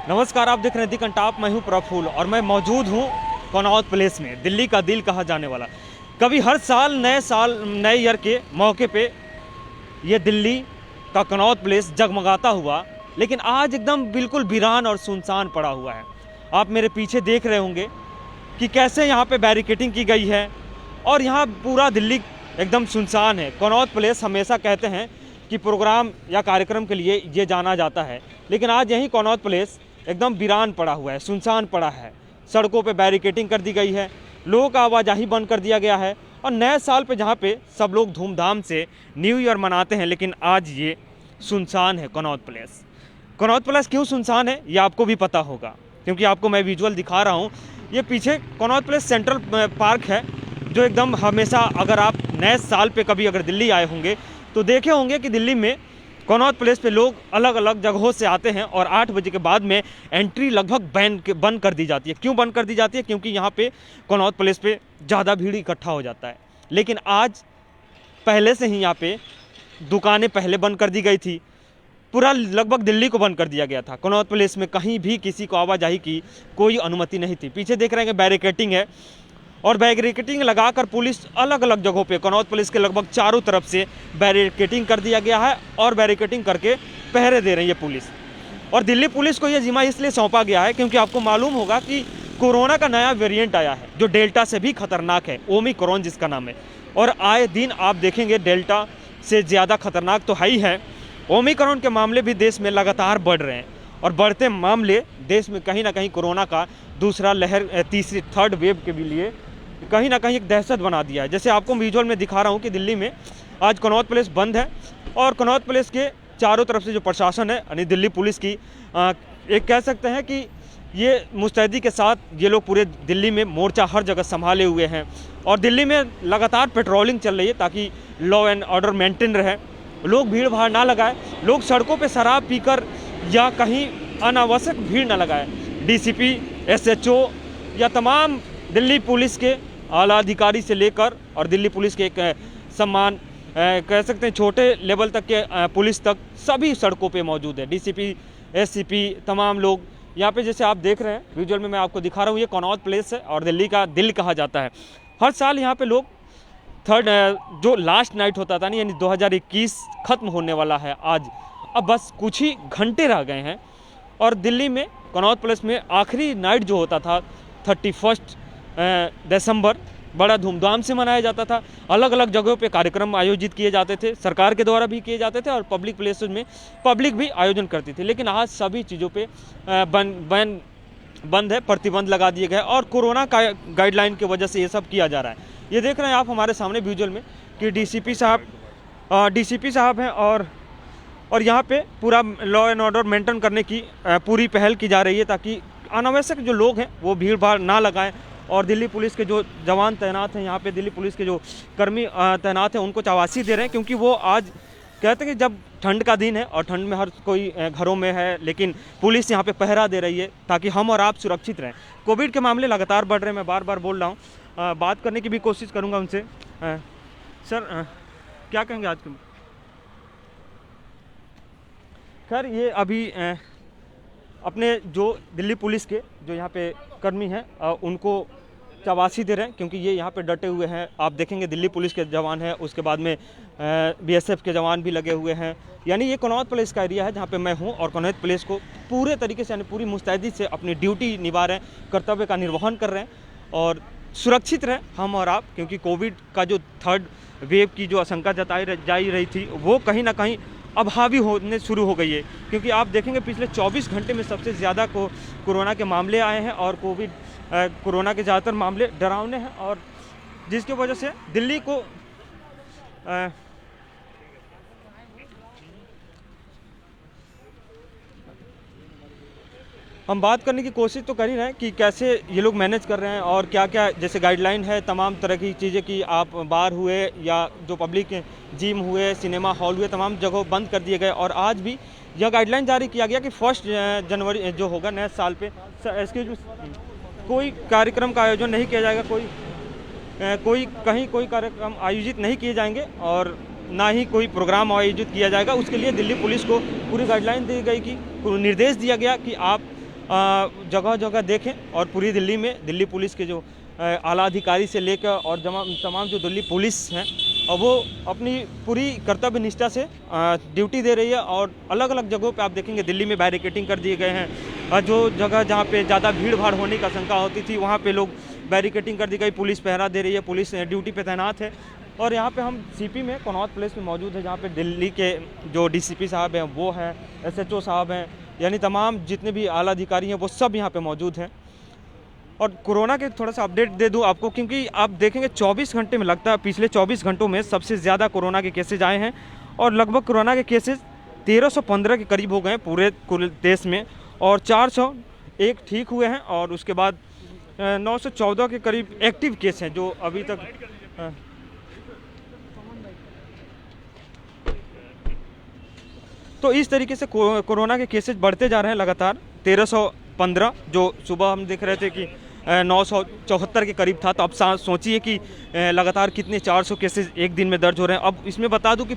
नमस्कार, आप देख रहे हैं दी कंटाप। मैं हूं प्रफुल्ल और मैं मौजूद हूं कनॉट प्लेस में, दिल्ली का दिल कहा जाने वाला। कभी हर साल नए ईयर के मौके पे ये दिल्ली का कनॉट प्लेस जगमगाता हुआ, लेकिन आज एकदम बिल्कुल वीरान और सुनसान पड़ा हुआ है। आप मेरे पीछे देख रहे होंगे कि कैसे यहाँ पे बैरिकेटिंग की गई है और यहाँ पूरा दिल्ली एकदम सुनसान है। कनॉट प्लेस हमेशा कहते हैं कि प्रोग्राम या कार्यक्रम के लिए ये जाना जाता है, लेकिन आज यही कनॉट प्लेस एकदम वीरान पड़ा हुआ है, सुनसान पड़ा है। सड़कों पे बैरिकेटिंग कर दी गई है, लोगों का आवाजाही बंद कर दिया गया है और नए साल पे जहाँ पे सब लोग धूमधाम से न्यू ईयर मनाते हैं, लेकिन आज ये सुनसान है कनॉट प्लेस। कनॉट प्लेस क्यों सुनसान है ये आपको भी पता होगा, क्योंकि आपको मैं विजुअल दिखा रहा हूँ। ये पीछे कनॉट प्लेस सेंट्रल पार्क है, जो एकदम हमेशा, अगर आप नए साल पे कभी अगर दिल्ली आए होंगे तो देखे होंगे कि दिल्ली में कनॉट प्लेस पे लोग अलग अलग जगहों से आते हैं और 8 बजे के बाद में एंट्री लगभग बंद कर दी जाती है। क्यों बंद कर दी जाती है? क्योंकि यहाँ पे कनॉट प्लेस पे ज़्यादा भीड़ इकट्ठा हो जाता है। लेकिन आज पहले से ही यहाँ पे दुकानें पहले बंद कर दी गई थी, पूरा लगभग दिल्ली को बंद कर दिया गया था। कनॉट प्लेस में कहीं भी किसी को आवाजाही की कोई अनुमति नहीं थी। पीछे देख रहे हैं बैरिकेटिंग है और बैरिकेटिंग लगाकर पुलिस अलग अलग जगहों पे, कनॉट प्लेस के लगभग चारों तरफ से बैरिकेटिंग कर दिया गया है और बैरिकेटिंग करके पहरे दे रही है पुलिस। और दिल्ली पुलिस को यह जिम्मा इसलिए सौंपा गया है क्योंकि आपको मालूम होगा कि कोरोना का नया वेरिएंट आया है, जो डेल्टा से भी खतरनाक है, ओमिक्रॉन जिसका नाम है। और आए दिन आप देखेंगे डेल्टा से ज़्यादा खतरनाक तो है ही है। ओमिक्रॉन के मामले भी देश में लगातार बढ़ रहे हैं और बढ़ते मामले देश में कहीं ना कहीं कोरोना का दूसरा लहर, तीसरी थर्ड वेव के भी लिए कहीं ना कहीं एक दहशत बना दिया है। जैसे आपको विजुअल में दिखा रहा हूँ कि दिल्ली में आज कनॉट प्लेस बंद है और कनॉट प्लेस के चारों तरफ से जो प्रशासन है, यानी दिल्ली पुलिस की, एक कह सकते हैं कि ये मुस्तैदी के साथ ये लोग पूरे दिल्ली में मोर्चा हर जगह संभाले हुए हैं और दिल्ली में लगातार पेट्रोलिंग चल रही है ताकि लॉ एंड ऑर्डर मेंटेन रहे, लोग भीड़ भाड़ ना लगाए, लोग सड़कों पर शराब पीकर या कहीं अनावश्यक भीड़ ना लगाए। डीसीपी, एसएचओ या तमाम दिल्ली पुलिस के आला अधिकारी से लेकर और दिल्ली पुलिस के एक सम्मान कह सकते हैं छोटे लेवल तक के पुलिस तक सभी सड़कों पे मौजूद है। डीसीपी, एससीपी, तमाम लोग यहाँ पे, जैसे आप देख रहे हैं विजुअल में मैं आपको दिखा रहा हूँ, ये कनॉट प्लेस है और दिल्ली का दिल कहा जाता है। हर साल यहाँ पे लोग जो लास्ट नाइट होता था ना, यानी 2021 ख़त्म होने वाला है आज, अब बस कुछ ही घंटे रह गए हैं और दिल्ली में कनॉट प्लेस में आखिरी नाइट जो होता था 31 दिसंबर बड़ा धूमधाम से मनाया जाता था। अलग अलग जगहों पे कार्यक्रम आयोजित किए जाते थे, सरकार के द्वारा भी किए जाते थे और पब्लिक प्लेसेस में पब्लिक भी आयोजन करती थी। लेकिन आज सभी चीज़ों पे बंद है, प्रतिबंध लगा दिए गए और कोरोना का गाइडलाइन की वजह से ये सब किया जा रहा है। ये देख रहे हैं आप हमारे सामने विजुअल में कि डीसीपी साहब हैं और यहाँ पे पूरा लॉ एंड ऑर्डर मेंटेन करने की पूरी पहल की जा रही है ताकि अनावश्यक जो लोग हैं वो भीड़ भाड़ ना लगाएं। और दिल्ली पुलिस के जो जवान तैनात हैं यहाँ पे, दिल्ली पुलिस के जो कर्मी तैनात हैं, उनको शाबाशी दे रहे हैं क्योंकि वो आज कहते हैं कि जब ठंड का दिन है और ठंड में हर कोई घरों में है, लेकिन पुलिस यहाँ पे पहरा दे रही है ताकि हम और आप सुरक्षित रहें। कोविड के मामले लगातार बढ़ रहे हैं, मैं बार बार बोल रहा हूँ, बात करने की भी कोशिश करूँगा उनसे। सर, क्या कहेंगे आज के? खैर, ये अभी अपने जो दिल्ली पुलिस के जो यहाँ पे कर्मी हैं उनको शाबाशी दे रहे हैं क्योंकि ये यहाँ पे डटे हुए हैं। आप देखेंगे दिल्ली पुलिस के जवान हैं, उसके बाद में बीएसएफ के जवान भी लगे हुए हैं। यानी ये कनॉट प्लेस का एरिया है जहाँ पे मैं हूँ और कनॉट प्लेस को पूरे तरीके से, यानी पूरी मुस्तैदी से अपनी ड्यूटी निभा रहे हैं, कर्तव्य का निर्वहन कर रहे हैं और सुरक्षित रहें हम और आप, क्योंकि कोविड का जो थर्ड वेव की जो आशंका जताई जा रही थी वो कहीं ना कहीं अब हावी होने शुरू हो गई है। क्योंकि आप देखेंगे पिछले 24 घंटे में सबसे ज़्यादा कोरोना के मामले आए हैं और कोरोना के ज़्यादातर मामले डरावने हैं और जिसकी वजह से दिल्ली को हम बात करने की कोशिश तो कर ही रहे हैं कि कैसे ये लोग मैनेज कर रहे हैं और क्या क्या जैसे गाइडलाइन है तमाम तरह की चीज़ें कि आप बार हुए या जो पब्लिक जिम हुए, सिनेमा हॉल हुए, तमाम जगह बंद कर दिए गए। और आज भी यह गाइडलाइन जारी किया गया कि 1 जनवरी जो होगा नए साल पे, एक्सक्यूज मी, कोई कार्यक्रम का आयोजन नहीं किया जाएगा, कोई कार्यक्रम आयोजित नहीं किए जाएंगे और ना ही कोई प्रोग्राम आयोजित किया जाएगा। उसके लिए दिल्ली पुलिस को पूरी गाइडलाइन दी गई कि निर्देश दिया गया कि आप जगह जगह देखें और पूरी दिल्ली में दिल्ली पुलिस के जो आला अधिकारी से लेकर और तमाम जो दिल्ली पुलिस हैं और वो अपनी पूरी कर्तव्य निष्ठा से ड्यूटी दे रही है। और अलग अलग जगहों पे आप देखेंगे दिल्ली में बैरिकेटिंग कर दिए गए हैं। और जो जगह जहाँ पे ज़्यादा भीड़ भाड़ होने का शंका होती थी वहाँ पे लोग बैरिकेटिंग कर दी गई, पुलिस पहरा दे रही है, पुलिस ड्यूटी पे तैनात है। और यहाँ पे हम सीपी में कनॉट प्लेस में मौजूद है, जहाँ पे दिल्ली के जो डीसीपी साहब हैं वो हैं, एसएचओ साहब हैं, यानी तमाम जितने भी आला अधिकारी हैं वो सब यहाँ पे मौजूद हैं। और कोरोना के थोड़ा सा अपडेट दे दूं आपको, क्योंकि आप देखेंगे 24 घंटे में लगता है पिछले 24 घंटों में सबसे ज़्यादा कोरोना के केसेज आए हैं। और लगभग कोरोना के केसेज 1315 के करीब हो गए हैं पूरे कुल देश में, और 401 ठीक हुए हैं। और उसके बाद 914 के करीब एक्टिव केस हैं जो अभी तक तो इस तरीके से कोरोना के केसेज बढ़ते जा रहे हैं लगातार। 1315 जो सुबह हम देख रहे थे कि 974 के करीब था, तो अब सोचिए कि लगातार कितने 400 केसेज एक दिन में दर्ज हो रहे हैं। अब इसमें बता दूं कि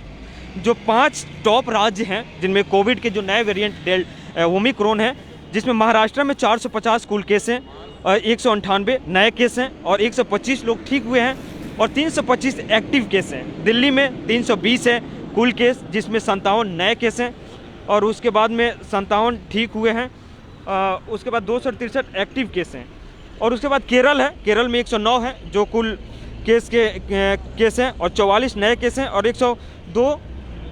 जो 5 टॉप राज्य हैं जिनमें कोविड के जो नए वेरिएंट ओमिक्रॉन है, जिसमें महाराष्ट्र में 450 कुल केस हैं, 198 नए केस हैं और 125 लोग ठीक हुए हैं और 325 एक्टिव केस हैं। दिल्ली में 320 है कुल केस, जिसमें 57 नए केस हैं और उसके बाद में 57 ठीक हुए हैं। उसके बाद 263 एक्टिव केस हैं। और उसके बाद केरल है, केरल में 109 है जो कुल केस हैं और 44 नए केस हैं और 102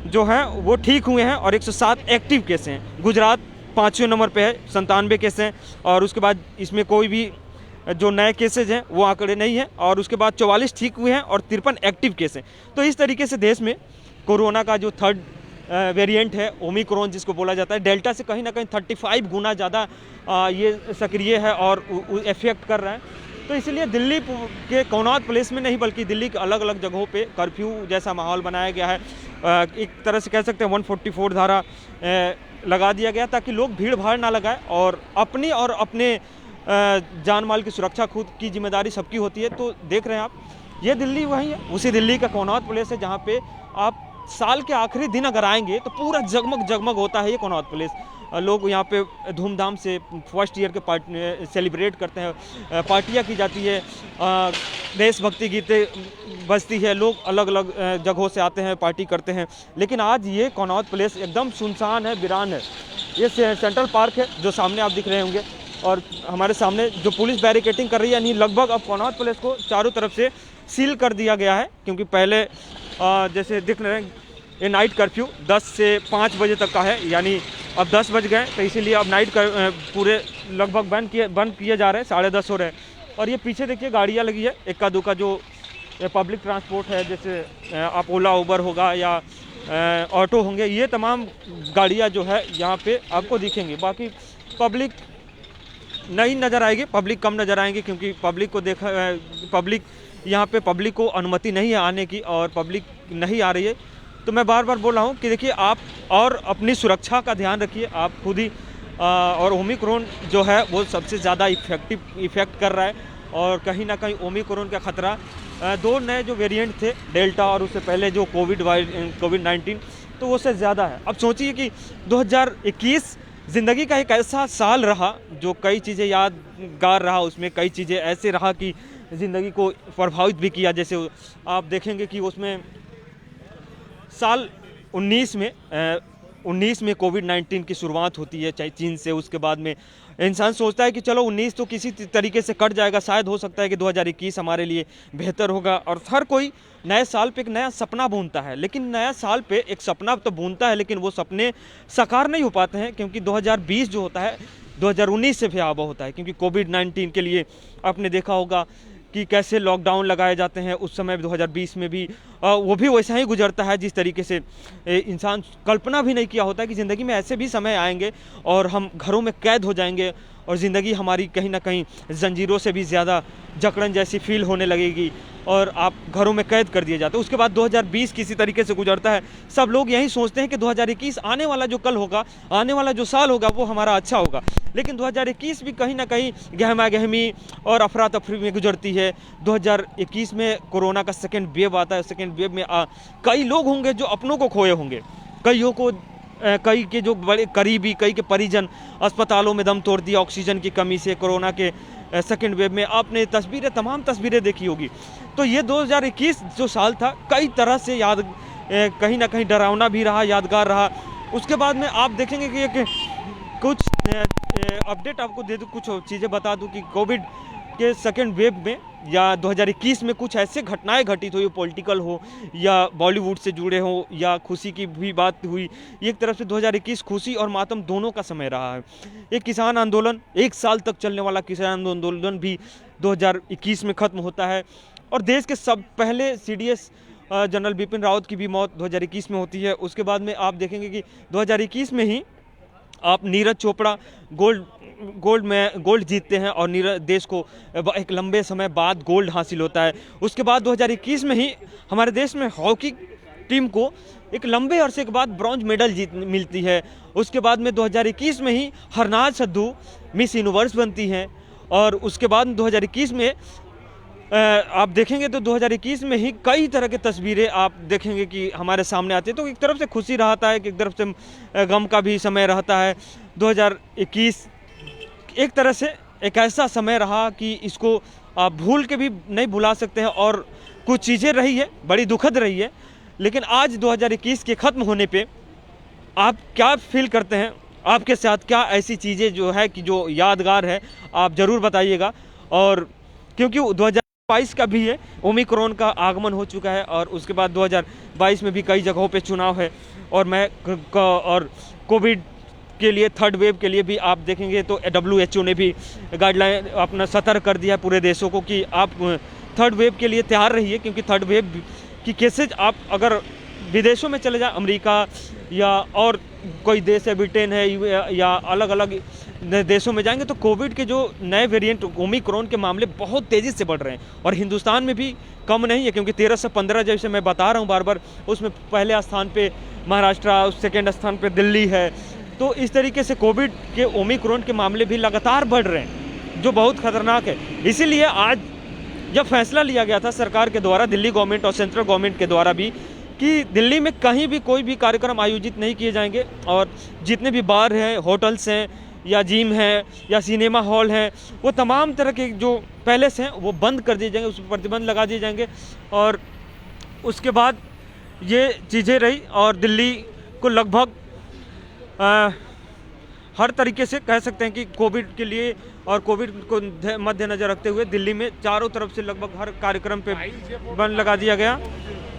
जो हैं वो ठीक हुए हैं और 107 एक्टिव केस हैं। गुजरात 5वें नंबर पे है, 97 केस हैं और उसके बाद इसमें कोई भी जो नए केसेज हैं वो आंकड़े नहीं हैं। और उसके बाद 44 ठीक हुए हैं और 53 एक्टिव केस हैं। तो इस तरीके से देश में कोरोना का जो थर्ड वेरिएंट है ओमिक्रॉन जिसको बोला जाता है, डेल्टा से कहीं ना कहीं 35 गुना ज़्यादा ये सक्रिय है और इफेक्ट कर रहा है। तो इसलिए दिल्ली के कनॉट प्लेस में नहीं बल्कि दिल्ली के अलग अलग जगहों पे कर्फ्यू जैसा माहौल बनाया गया है। एक तरह से कह सकते हैं 144 धारा लगा दिया गया ताकि लोग भीड़ भाड़ ना लगाएं और अपनी और अपने जान माल की सुरक्षा खुद की जिम्मेदारी सबकी होती है। तो देख रहे हैं आप, ये दिल्ली वही है, उसी दिल्ली का कनॉट प्लेस है जहाँ पे आप साल के आखिरी दिन अगर आएंगे तो पूरा जगमग जगमग होता है ये कनॉट प्लेस। लोग यहाँ पे धूमधाम से फर्स्ट ईयर के सेलिब्रेट करते हैं, पार्टियाँ की जाती है, देशभक्ति गीतें बजती है, लोग अलग अलग जगहों से आते हैं, पार्टी करते हैं। लेकिन आज ये कनॉट प्लेस एकदम सुनसान है, वीरान है। ये सेंट्रल पार्क है जो सामने आप दिख रहे होंगे और हमारे सामने जो पुलिस बैरिकेटिंग कर रही है, यानी लगभग अब कनॉट प्लेस को चारों तरफ से सील कर दिया गया है। क्योंकि पहले जैसे दिख रहे हैं ये नाइट कर्फ्यू 10 से 5 बजे तक का है, यानी अब 10 बज गए तो इसीलिए अब नाइट पूरे लगभग बंद किए जा रहे हैं, 10:30 हो रहे हैं। और ये पीछे देखिए गाड़ियाँ लगी है, इक्का दुक्का जो पब्लिक ट्रांसपोर्ट है, जैसे आप ओला उबर होगा या ऑटो होंगे, ये तमाम गाड़ियाँ जो है यहाँ पे आपको दिखेंगी। बाकी पब्लिक नहीं नज़र आएगी, पब्लिक कम नज़र आएंगे क्योंकि पब्लिक यहाँ पे पब्लिक को अनुमति नहीं है आने की और पब्लिक नहीं आ रही है। तो मैं बार बार बोल रहा हूँ कि देखिए आप और अपनी सुरक्षा का ध्यान रखिए, आप खुद ही और ओमिक्रॉन जो है वो सबसे ज़्यादा इफेक्ट कर रहा है और कहीं ना कहीं ओमिक्रॉन का खतरा 2 नए जो वेरिएंट थे डेल्टा और उससे पहले जो कोविड-19 तो वो से ज़्यादा है। अब सोचिए कि 2021 ज़िंदगी का एक ऐसा साल रहा जो कई चीज़ें यादगार रहा, उसमें कई चीज़ें ऐसे रहा कि ज़िंदगी को प्रभावित भी किया। जैसे आप देखेंगे कि उसमें साल 19 में कोविड-19 की शुरुआत होती है चाहे चीन से। उसके बाद में इंसान सोचता है कि चलो 19 तो किसी तरीके से कट जाएगा, शायद हो सकता है कि 2021 हमारे लिए बेहतर होगा। और हर कोई नए साल पे एक नया सपना बुनता है, लेकिन नया साल पे एक सपना तो बुनता है लेकिन वो सपने साकार नहीं हो पाते हैं क्योंकि 2020 जो होता है 2019 से भयावह होता है। क्योंकि कोविड-19 के लिए आपने देखा होगा कि कैसे लॉकडाउन लगाए जाते हैं, उस समय 2020 में भी वो भी वैसा ही गुजरता है जिस तरीके से इंसान कल्पना भी नहीं किया होता कि ज़िंदगी में ऐसे भी समय आएंगे और हम घरों में कैद हो जाएंगे और ज़िंदगी हमारी कहीं ना कहीं जंजीरों से भी ज़्यादा जकड़न जैसी फील होने लगेगी और आप घरों में कैद कर दिए जाते हैं। उसके बाद 2020 किसी तरीके से गुजरता है। सब लोग यही सोचते हैं कि 2021 आने वाला जो कल होगा, आने वाला जो साल होगा वो हमारा अच्छा होगा, लेकिन 2021 भी कहीं ना कहीं गहमा गहमी और अफरा तफरी में गुजरती है। 2021 में कोरोना का सेकेंड वेव आता है। सेकेंड वेव में कई लोग होंगे जो अपनों को खोए होंगे, कईयों को कई के जो बड़े करीबी, कई के परिजन अस्पतालों में दम तोड़ दिया ऑक्सीजन की कमी से, कोरोना के सेकेंड वेव में। आपने तस्वीरें, तमाम तस्वीरें देखी होगी। तो ये 2021 जो साल था कई तरह से कहीं ना कहीं डरावना भी रहा, यादगार रहा। उसके बाद में आप देखेंगे कि कुछ अपडेट आपको दे दूँ, कुछ चीज़ें बता दूँ कि कोविड के सेकेंड वेव में या 2021 में कुछ ऐसे घटनाएं घटित हुई, पॉलिटिकल हो या बॉलीवुड से जुड़े हो या खुशी की भी बात हुई। एक तरफ से 2021 खुशी और मातम दोनों का समय रहा है। एक किसान आंदोलन, 1 साल तक चलने वाला किसान आंदोलन भी 2021 में ख़त्म होता है। और देश के सब पहले CDS जनरल बिपिन रावत की भी मौत 2021 में होती है। उसके बाद में आप देखेंगे कि 2021 में ही आप नीरज चोपड़ा गोल्ड जीतते हैं और देश को एक लंबे समय बाद गोल्ड हासिल होता है। उसके बाद 2021 में ही हमारे देश में हॉकी टीम को एक लंबे अरसे के बाद ब्रॉन्ज मेडल मिलती है। उसके बाद में 2021 में ही हरनाज सद्धू मिस यूनिवर्स बनती हैं। और उसके बाद 2021 में आप देखेंगे तो 2021 में ही कई तरह की तस्वीरें आप देखेंगे कि हमारे सामने आती है। तो एक तरफ से खुशी रहता है कि एक तरफ से गम का भी समय रहता है। 2021 एक तरह से एक ऐसा समय रहा कि इसको आप भूल के भी नहीं भुला सकते हैं। और कुछ चीज़ें रही है, बड़ी दुखद रही है, लेकिन आज 2021 के ख़त्म होने पे आप क्या फील करते हैं? आपके साथ क्या ऐसी चीज़ें जो है कि जो यादगार है, आप ज़रूर बताइएगा। और क्योंकि 2022 का भी है, ओमिक्रॉन का आगमन हो चुका है और उसके बाद 2022 में भी कई जगहों पे चुनाव है। और कोविड के लिए, थर्ड वेव के लिए भी आप देखेंगे तो WHO ने भी गाइडलाइन अपना सतर्क कर दिया है पूरे देशों को कि आप थर्ड वेव के लिए तैयार रहिए। क्योंकि थर्ड वेव की केसेज आप अगर विदेशों में चले जाए, अमेरिका या और कोई देश है, ब्रिटेन है या अलग अलग देशों में जाएंगे तो कोविड के जो नए वेरिएंट ओमिक्रॉन के मामले बहुत तेज़ी से बढ़ रहे हैं। और हिंदुस्तान में भी कम नहीं है, क्योंकि 13 से 15 जैसे मैं बता रहा हूँ बार बार, उसमें पहले स्थान पे महाराष्ट्र, सेकेंड स्थान पे दिल्ली है। तो इस तरीके से कोविड के ओमिक्रॉन के मामले भी लगातार बढ़ रहे हैं, जो बहुत खतरनाक है। इसीलिए आज जब फैसला लिया गया था सरकार के द्वारा, दिल्ली गवर्नमेंट और सेंट्रल गवर्नमेंट के द्वारा भी, कि दिल्ली में कहीं भी कोई भी कार्यक्रम आयोजित नहीं किए जाएंगे और जितने भी बार हैं, होटल्स हैं या जिम हैं या सिनेमा हॉल हैं, वो तमाम तरह के जो पैलेस हैं वो बंद कर दिए जाएंगे, उस पर प्रतिबंध लगा दिए जाएंगे। और उसके बाद ये चीज़ें रही और दिल्ली को लगभग हर तरीके से कह सकते हैं कि कोविड के लिए और कोविड को मद्देनजर रखते हुए दिल्ली में चारों तरफ से लगभग हर कार्यक्रम पे बंद लगा दिया गया।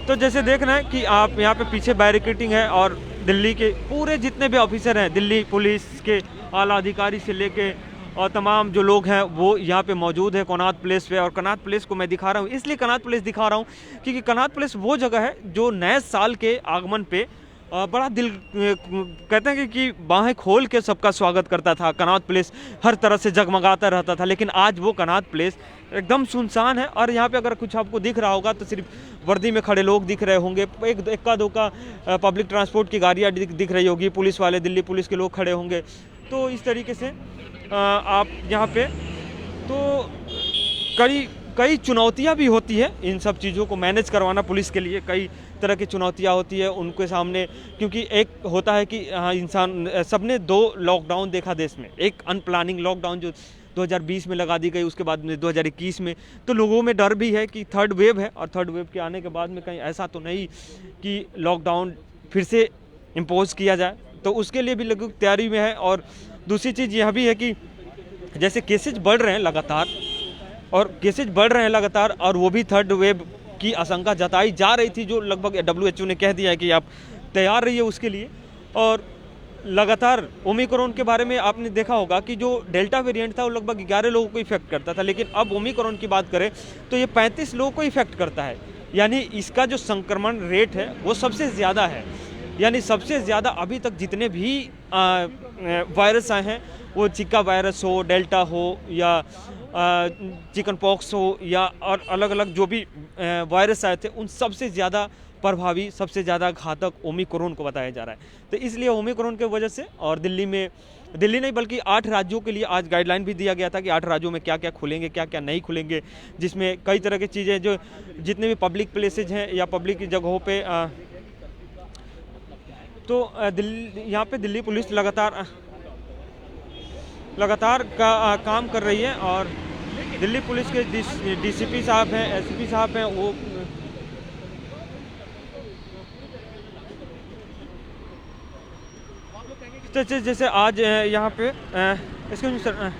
तो जैसे देख रहे हैं कि आप यहाँ पे पीछे बैरिकेडिंग है और दिल्ली के पूरे जितने भी ऑफिसर हैं, दिल्ली पुलिस के आला अधिकारी से लेके और तमाम जो लोग हैं वो यहाँ पे मौजूद है कनॉट प्लेस पे। और कनॉट प्लेस को मैं दिखा रहा हूँ, इसलिए कनॉट प्लेस दिखा रहा हूँ क्योंकि कनॉट प्लेस वो जगह है जो नए साल के आगमन पे बड़ा दिल कहते हैं कि बाहें खोल के सबका स्वागत करता था। कनॉट प्लेस हर तरह से जगमगाता रहता था, लेकिन आज वो कनॉट प्लेस एकदम सुनसान है। और यहाँ पे अगर कुछ आपको दिख रहा होगा तो सिर्फ वर्दी में खड़े लोग दिख रहे होंगे, एक इक्का दुक्का पब्लिक ट्रांसपोर्ट की गाड़ियाँ दिख रही होगी, पुलिस वाले, दिल्ली पुलिस के लोग खड़े होंगे। तो इस तरीके से आप यहाँ पे तो कई चुनौतियाँ भी होती है इन सब चीज़ों को मैनेज करवाना। पुलिस के लिए कई तरह की चुनौतियाँ होती है उनके सामने, क्योंकि एक होता है कि हाँ इंसान, सबने 2 लॉकडाउन देखा देश में, एक अनप्लानिंग लॉकडाउन जो 2020 में लगा दी गई, उसके बाद में 2021 में। तो लोगों में डर भी है कि थर्ड वेव है और थर्ड वेव के आने के बाद में कहीं ऐसा तो नहीं कि लॉकडाउन फिर से इम्पोज किया जाए, तो उसके लिए भी लोग तैयारी में है। और दूसरी चीज़ यह भी है कि जैसे केसेज बढ़ रहे हैं लगातार और वो भी थर्ड वेव की आशंका जताई जा रही थी, जो लगभग WHO ने कह दिया है कि आप तैयार रहिए उसके लिए। और लगातार ओमिक्रॉन के बारे में आपने देखा होगा कि जो डेल्टा वेरिएंट था वो लगभग 11 लोगों को इफेक्ट करता था, लेकिन अब ओमिक्रॉन की बात करें तो ये 35 लोगों को इफेक्ट करता है। यानी इसका जो संक्रमण रेट है वो सबसे ज़्यादा है। यानी सबसे ज़्यादा अभी तक जितने भी वायरस आए हैं, वो चिका वायरस हो, डेल्टा हो या चिकन पॉक्स हो या और अलग अलग जो भी वायरस आए थे, उन सबसे ज़्यादा प्रभावी, सबसे ज़्यादा घातक ओमिक्रॉन को बताया जा रहा है। तो इसलिए ओमिक्रॉन की वजह से और दिल्ली नहीं बल्कि 8 राज्यों के लिए आज गाइडलाइन भी दिया गया था कि 8 राज्यों में क्या क्या खुलेंगे, क्या क्या नहीं खुलेंगे, जिसमें कई तरह की चीज़ें, जो जितने भी पब्लिक प्लेसेज हैं या पब्लिक जगहों पे तो दिल्ली यहाँ पे दिल्ली पुलिस लगातार काम कर रही है और दिल्ली पुलिस के डीसीपी साहब हैं, एसपी साहब हैं, वो जैसे आज यहाँ पे इसके सर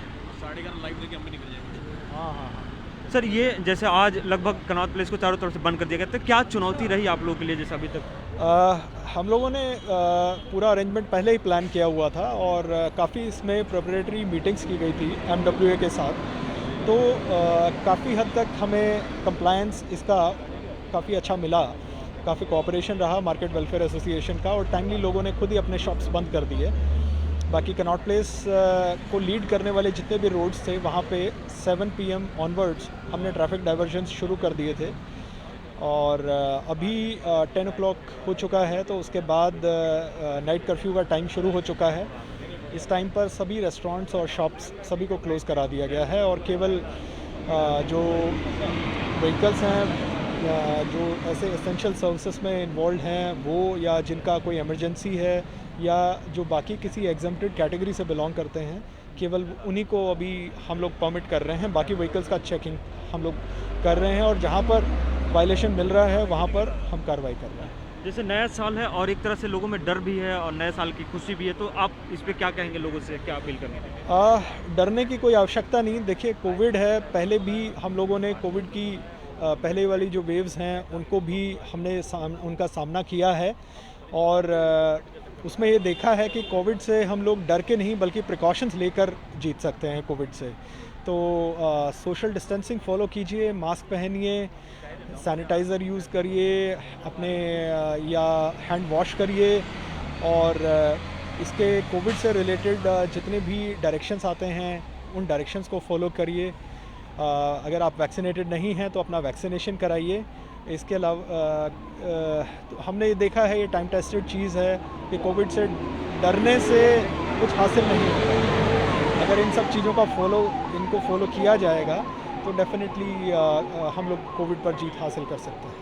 सर ये जैसे आज लगभग कनॉट प्लेस को चारों तरफ से बंद कर दिया गया, तो क्या चुनौती रही आप लोगों के लिए जैसे अभी तक? हम लोगों ने पूरा अरेंजमेंट पहले ही प्लान किया हुआ था और काफ़ी इसमें प्रिपरेटरी मीटिंग्स की गई थी MWA के साथ, तो काफ़ी हद तक हमें कंप्लायंस इसका काफ़ी अच्छा मिला, काफ़ी कोऑपरेशन रहा मार्केट वेलफेयर एसोसिएशन का, और टाइमली लोगों ने खुद ही अपने शॉप्स बंद कर दिए। बाकी कनॉट प्लेस को लीड करने वाले जितने भी रोड्स थे वहाँ पे 7 PM ऑनवर्ड्स हमने ट्रैफिक डाइवर्जन्स शुरू कर दिए थे, और अभी 10 o'clock हो चुका है, तो उसके बाद नाइट कर्फ्यू का टाइम शुरू हो चुका है। इस टाइम पर सभी रेस्टोरेंट्स और शॉप्स सभी को क्लोज़ करा दिया गया है, और केवल जो व्हीकल्स हैं जो ऐसे एसेंशियल सर्विसेज में इन्वॉल्व हैं वो, या जिनका कोई इमरजेंसी है, या जो बाकी किसी एग्जम्प्टेड कैटेगरी से बिलोंग करते हैं, केवल उन्हीं को अभी हम लोग परमिट कर रहे हैं। बाकी व्हीकल्स का चेकिंग हम लोग कर रहे हैं, और जहाँ पर वायलेशन मिल रहा है वहाँ पर हम कार्रवाई कर रहे हैं। जैसे नया साल है और एक तरह से लोगों में डर भी है और नए साल की खुशी भी है, तो आप इस पे क्या कहेंगे, लोगों से क्या अपील करेंगे? डरने की कोई आवश्यकता नहीं। देखिए, कोविड है, पहले भी हम लोगों ने कोविड की पहले वाली जो वेव्स हैं उनको भी हमने उनका सामना किया है, और उसमें ये देखा है कि कोविड से हम लोग डर के नहीं बल्कि प्रिकॉशंस लेकर जीत सकते हैं कोविड से। तो सोशल डिस्टेंसिंग फॉलो कीजिए, मास्क पहनिए, सैनिटाइज़र यूज़ करिए अपने, या हैंड वॉश करिए, और इसके कोविड से रिलेटेड जितने भी डायरेक्शंस आते हैं उन डायरेक्शंस को फॉलो करिए। अगर आप वैक्सीनेटेड नहीं हैं तो अपना वैक्सीनेशन कराइए। इसके अलावा हमने ये देखा है, ये टाइम टेस्टेड चीज़ है कि कोविड से डरने से कुछ हासिल नहीं होता। अगर इन सब चीज़ों का इनको फॉलो किया जाएगा तो डेफिनेटली हम लोग कोविड पर जीत हासिल कर सकते हैं।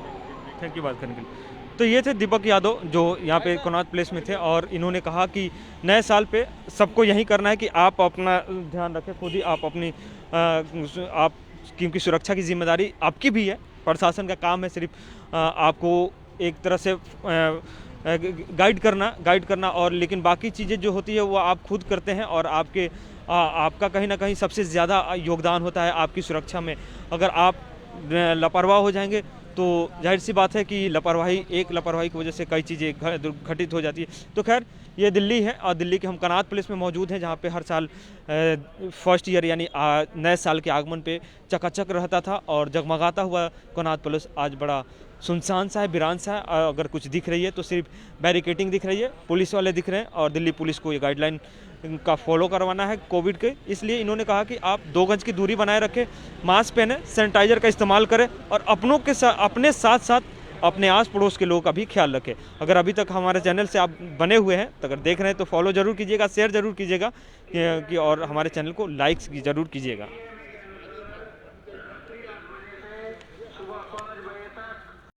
थैंक यू बात करने के लिए। तो ये थे दीपक यादव जो यहाँ पे कनॉट प्लेस में थे, और इन्होंने कहा कि नए साल पे सबको यही करना है कि आप अपना ध्यान रखें, खुद ही आप अपनी आप, क्योंकि सुरक्षा की जिम्मेदारी आपकी भी है, प्रशासन का काम है सिर्फ आपको एक तरह से गाइड करना, और लेकिन बाकी चीज़ें जो होती है वो आप खुद करते हैं, और आपका कहीं ना कहीं सबसे ज़्यादा योगदान होता है आपकी सुरक्षा में। अगर आप लापरवाह हो जाएंगे तो जाहिर सी बात है कि लापरवाही की वजह से कई चीज़ें घटित हो जाती है। तो खैर, ये दिल्ली है, और दिल्ली के हम कनॉट प्लेस में मौजूद हैं, जहाँ पे हर साल फर्स्ट ईयर यानी नए साल के आगमन पे चकाचक रहता था, और जगमगाता हुआ कनॉट प्लेस आज बड़ा सुनसान सा है, वीरान सा है। अगर कुछ दिख रही है तो सिर्फ बैरिकेटिंग दिख रही है, पुलिस वाले दिख रहे हैं, और दिल्ली पुलिस को ये गाइडलाइन का फॉलो करवाना है कोविड के। इसलिए इन्होंने कहा कि आप 2 गज की दूरी बनाए रखें, मास्क पहने, सैनिटाइजर का इस्तेमाल करें, और अपने साथ साथ अपने आस पड़ोस के लोगों का भी ख्याल रखें। अगर अभी तक हमारे चैनल से आप बने हुए हैं, तो अगर देख रहे हैं तो फॉलो ज़रूर कीजिएगा, शेयर ज़रूर कीजिएगा, और हमारे चैनल को लाइक ज़रूर कीजिएगा।